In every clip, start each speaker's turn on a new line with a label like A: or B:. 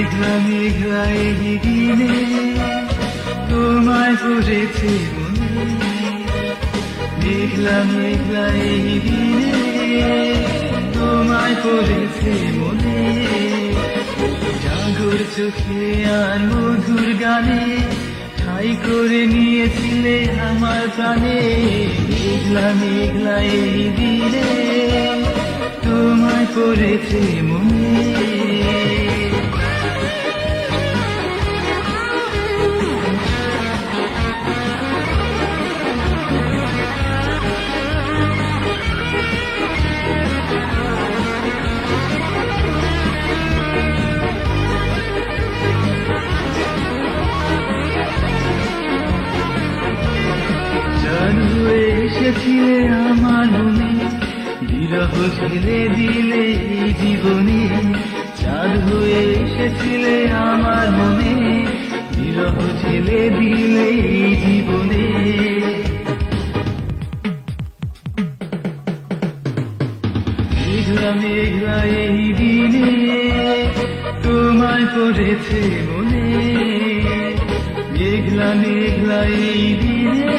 A: মেঘলা মেঘলা এই দিনে তোমায় পড়েছে মনে, মেঘলা মেঘলা এই দিনে তোমায় পড়েছে মনে। জাগর চোখে আর মধুর গানে ঠাই করে নিয়েছিলে আমার প্রাণে। মেঘলা মেঘলা এই দিনে তোমায় পড়েছে মনে। এসেছিলে আমার মনে, বিরহ ছেলে দিলে এই জীবনে। চাঁদ হয়ে এসেছিলে আমার মনে, বিরহ ছেলে দিলে এই জীবনে। মেঘলা মেঘলা এই দিনে তোমায় পড়েছে মনে, মেঘলা মেঘলা এই দিনে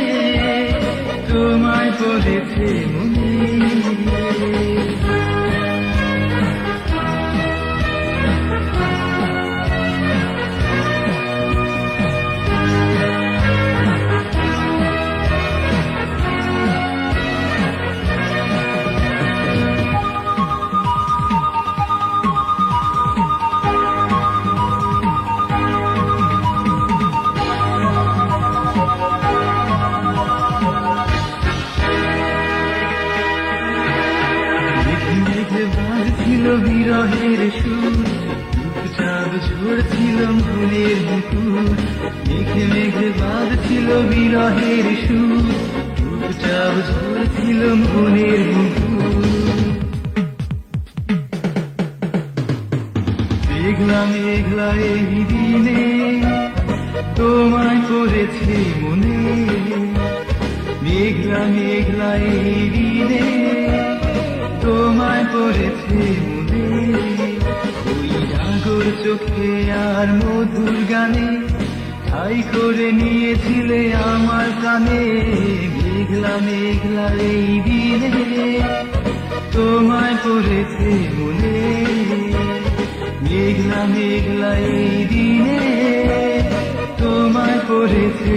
A: তোমায় পড়েছে মনে। ছিল বিরহের সুর, চাঁদ ঝরছিল মনের বুকুর। মেঘে মেঘে বাদ ছিল বিরহের সুর, চাঁদ ঝরছিল মনের বুকুর। মেঘলা মেঘলা এই দিনে তোমায় পড়েছে মনে, মেঘলা মেঘলা এই দিনে তোমায় পড়েছে মনে। ওই জাগর চোখে আর মধুর গানে ঠাই করে নিয়েছিলে আমার কানে। মেঘলা মেঘলা এই দিনে তোমায় পড়েছে মনে, মেঘলা মেঘলা এই দিনে তোমায় পড়েছে।